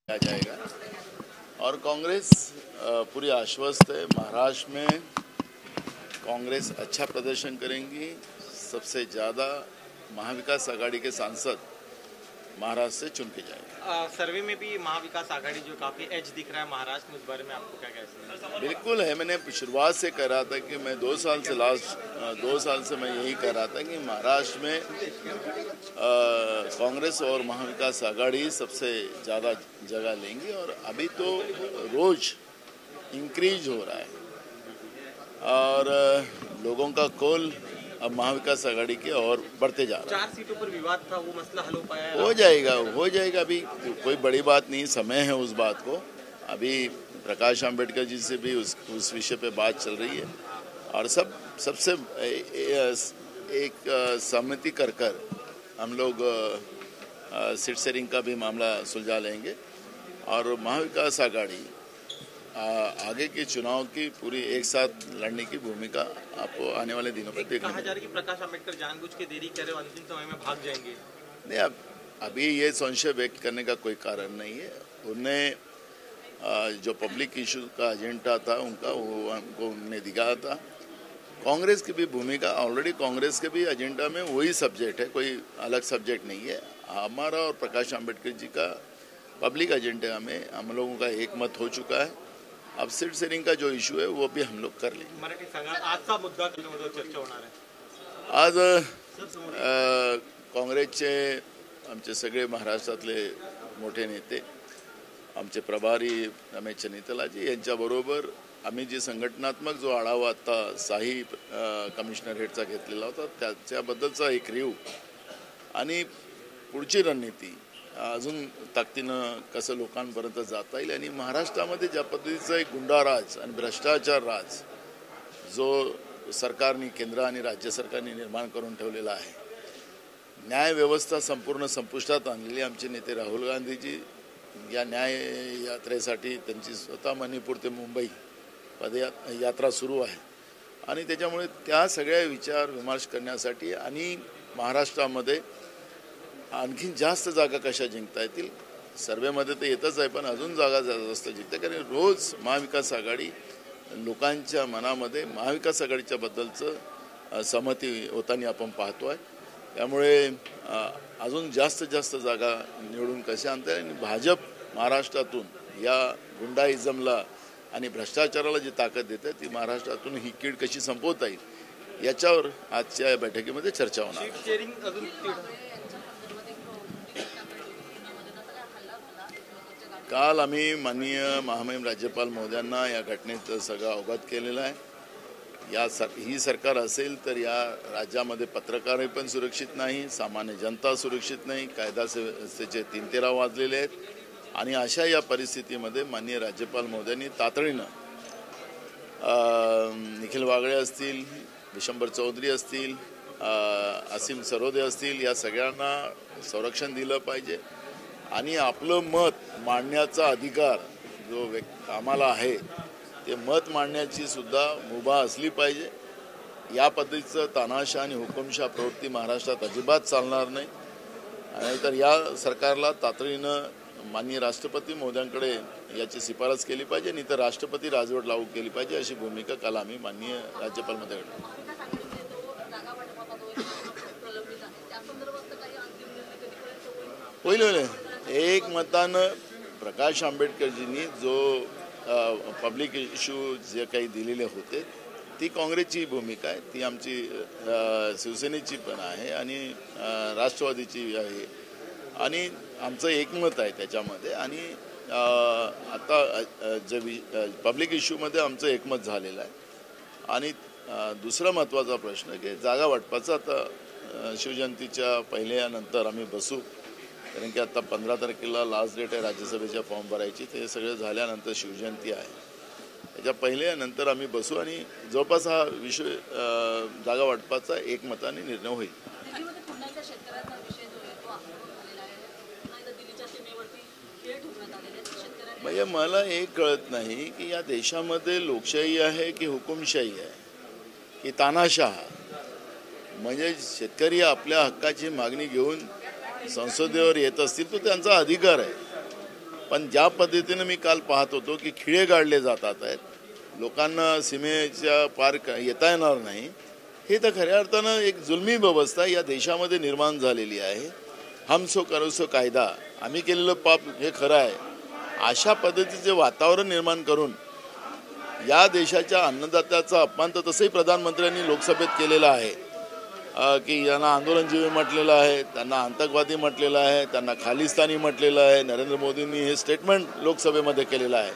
KIA जाएगा। और कांग्रेस पूरी आश्वस्त है। महाराष्ट्र में कांग्रेस अच्छा प्रदर्शन करेंगी। सबसे ज़्यादा महाविकास आघाड़ी के सांसद महाराष्ट्र से चुन के जाएंगे। सर्वे में भी महाविकास आघाड़ी जो काफी एज दिख रहा है महाराष्ट्र में, उस बारे में आपको क्या कहना है? बिल्कुल है। मैंने शुरुआत से कह रहा था कि मैं 2 साल से मैं यही कह रहा था कि महाराष्ट्र में कांग्रेस और महाविकास आघाड़ी सबसे ज़्यादा जगह लेंगी। और अभी तो रोज इंक्रीज हो रहा है और लोगों का कॉल अब महाविकास आघाड़ी के और बढ़ते जा रहा है। 4 सीटों पर विवाद था, वो मसला हल हो पाया है? हो जाएगा। अभी कोई बड़ी बात नहीं, समय है उस बात को। अभी प्रकाश आंबेडकर जी से भी उस विषय पे बात चल रही है और सबसे एक सहमति कर हम लोग सीट शेयरिंग का भी मामला सुलझा लेंगे। और महाविकास आघाड़ी आगे के चुनाव की पूरी एक साथ लड़ने की भूमिका आपको आने वाले दिनों में देखने कहा जा रहा है कि प्रकाश आंबेडकर जानबूझ के देरी कर रहे, अंतिम समय में भाग जाएंगे। नहीं, अभी ये संशय व्यक्त करने का कोई कारण नहीं है। उन्हें जो पब्लिक इशू का एजेंडा था उनको दिखाया था। कांग्रेस की भी भूमिका ऑलरेडी कांग्रेस के भी एजेंडा में वही सब्जेक्ट है, कोई अलग सब्जेक्ट नहीं है। हमारा और प्रकाश आंबेडकर जी का पब्लिक एजेंडा में हम लोगों का एक मत हो चुका है। अब सीट शेअरिंग का जो इशू है वो भी हम लोग कर लेंगे। मराठी सांगा, आजचा मुद्दा चर्चा होणार आहे आज काँग्रेसचे आमचे सगळे महाराष्ट्रातले मोठे नेते, आमचे प्रभारी रमेश चन्नीतलाजी यांच्याबरोबर आम्ही जी संघटनात्मक जो आढावा आता साही कमिशनर हेडचा घेतलेला होता त्याच्याबद्दलचा एक रिव्ह्यू आणि पुढची रणनीती अजून ताकदीनं कसं लोकांपर्यंत जाता येईल आणि महाराष्ट्रामध्ये ज्या पद्धतीचा एक गुंडाराज आणि भ्रष्टाचार राज जो सरकारने केंद्र आणि राज्य सरकारने निर्माण करून ठेवलेला आहे, न्याय व्यवस्था संपूर्ण संपुष्टात आणलेली आमचे नेते राहुल गांधीजी या न्याय यात्रेसाठी त्यांची स्वतः मणिपूर ते मुंबई पदयात्रा सुरू आहे आणि त्याच्यामुळे त्या सगळ्या विचार विमर्श करण्यासाठी आणि महाराष्ट्रामध्ये आणखी जास्त जागा कशा जिंकता येतील, सर्वेमध्ये तर येतच आहे पण अजून जागा जास्त जिंकते, कारण रोज महाविकास आघाडी लोकांच्या मनामध्ये महाविकास आघाडीच्या बद्दलचं सहमती होताना आपण पाहतो आहे। त्यामुळे अजून जास्त जागा निवडून कशा आणता येईल आणि भाजप महाराष्ट्रातून या गुंडाइझमला आणि भ्रष्टाचाराला जी ताकद देते ती महाराष्ट्रातून ही कीड कशी संपवता येईल याच्यावर आजच्या बैठकीमध्ये चर्चा होणार आहे। काल आम्ही माननीय महामहिम राज्यपाल महोदयांना या घटनेचं सगळं अवगत केलेलं आहे। ही सरकार असेल तर या राज्यामध्ये पत्रकारही पण सुरक्षित नाही, सामान्य जनता सुरक्षित नाही, कायदा व्यवस्थेचे 3-13 वाजलेले आहेत आणि अशा या परिस्थितीमध्ये माननीय राज्यपाल महोदयांनी तातडीनं निखिल वागळे असतील, विशंबर चौधरी असतील, असीम सरोदे असतील, या सगळ्यांना संरक्षण दिलं पाहिजे आणि आपलं मत मांडण्याचा अधिकार जो आम्हाला आहे ते मत मांडण्याची सुद्धा मुभा असली पाहिजे। या पद्धतीचं तानाशा आणि हुकुमशाह प्रवृत्ती महाराष्ट्रात अजिबात चालणार नाही आणि तर या सरकारला तातडीनं माननीय राष्ट्रपती महोदयांकडे याची शिफारस केली पाहिजे, नाही तर राष्ट्रपती राजवट लागू केली पाहिजे अशी भूमिका काल आम्ही माननीय राज्यपाल महोदयांकडे होईल। एक मतानं प्रकाश आंबेडकरजींनी जो पब्लिक इश्यू जे काही दिलेले होते ती काँग्रेसची भूमिका आहे, ती आमची शिवसेनेची पण आहे आणि राष्ट्रवादीची आहे आणि आमचं एकमत आहे त्याच्यामध्ये आणि आता जे पब्लिक इश्यूमध्ये आमचं एकमत झालेलं आहे। आणि दुसरा महत्त्वाचा प्रश्न की जागा वाटपाचा आता शिवजयंतीच्या पहिल्यानंतर आम्ही बसू, कारण की आता 15 तारखेला लास्ट डेट आहे राज्यसभेच्या फॉर्म भरायची, ते सगळं झाल्यानंतर शिवजयंती आहे, त्याच्या पहिल्यानंतर आम्ही बसू आणि जवळपास हा विषय जागा वाटपाचा एकमताने निर्णय होईल। म्हणजे मला एक कळत नाही की या देशामध्ये लोकशाही आहे की हुकुमशाही आहे की तानाशाह। म्हणजे शेतकरी आपल्या हक्काची मागणी घेऊन संसदेवर येत असतील तो त्यांचा अधिकार आहे, पण ज्या पद्धतीनं मी काल पाहत होतो की खिळे गाडले जातात आहेत, लोकांना सीमेच्या पार येता येणार नाही, हे तर खऱ्या अर्थानं एक जुलमी व्यवस्था या देशामध्ये निर्माण झालेली आहे. हमसो करोसो कायदा, आम्ही केलेलं पाप हे खरं आहे, अशा पद्धतीचे वातावरण निर्माण करून या देशाच्या अन्नदात्याचा अपमान तर तसंही प्रधानमंत्र्यांनी लोकसभेत केलेला आहे की यांना आंदोलनजीवी म्हटलेलं आहे, त्यांना आतंकवादी म्हटलेलं आहे, त्यांना खालिस्तानी म्हटलेलं आहे. नरेंद्र मोदींनी हे स्टेटमेंट लोकसभेमध्ये केलेलं आहे.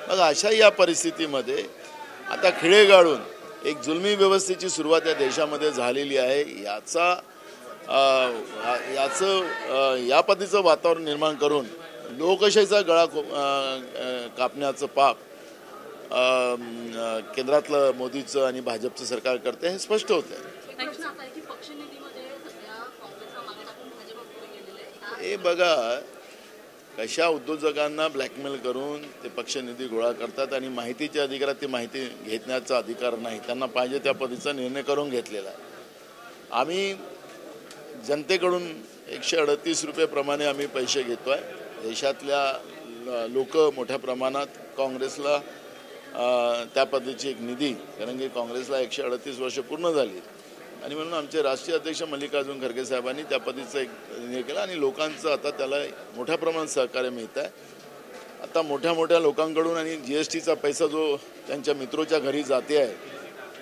मग अशा या परिस्थितीमध्ये आता खिळे गाळून एक जुलमी व्यवस्थेची सुरुवात या देशामध्ये झालेली आहे. या पद्धतीचं वातावरण निर्माण करून लोकशाहीचा गळा कापण्याचं पाप केंद्रातलं मोदीचं आणि भाजपचं सरकार करते हे स्पष्ट होतं. हे बघा, कशा उद्योजकांना ब्लॅकमेल करून ते पक्षनिधी गोळा करतात आणि माहितीच्या अधिकारात ती माहिती घेण्याचा अधिकार नाही, त्यांना पाहिजे त्या पद्धतीचा निर्णय करून घेतलेला आहे. आम्ही जनतेकडून 138 रुपये आम्ही पैसे घेतो आहे. देशातल्या लोक मोठ्या प्रमाणात काँग्रेसला त्या पद्धतीची एक निधी, कारण की काँग्रेसला 138 वर्ष पूर्ण झाली आणि म्हणून आमचे राष्ट्रीय अध्यक्ष मल्लिकार्जुन खरगे साहेबांनी त्या पद्धतीचा एक निर्णय केला आणि लोकांचं आता त्याला मोठ्या प्रमाणात सहकार्य मिळत आहे. आता मोठ्या लोकांकडून आणि GSTचा पैसा जो त्यांच्या मित्रोच्या घरी जाते आहे,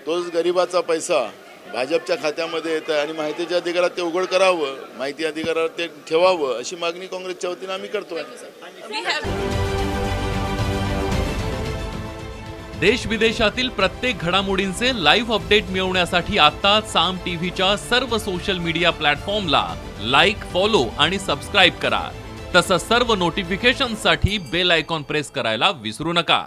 तोच गरिबाचा पैसा भाजपच्या खात्यामध्ये येत आहे आणि माहितीच्या अधिकारात ते उघड करावं, माहिती अधिकारात ते ठेवावं, अशी मागणी काँग्रेसच्या वतीनं आम्ही करतोय. देश विदेशातील प्रत्येक घडामोडींचे लाईव्ह अपडेट मिळवण्यासाठी आता साम टीव्हीच्या सर्व सोशल मीडिया प्लॅटफॉर्मला लाईक, फॉलो आणि सबस्क्राईब करा. तसंच सर्व नोटिफिकेशनसाठी बेल आयकॉन प्रेस करायला विसरू नका.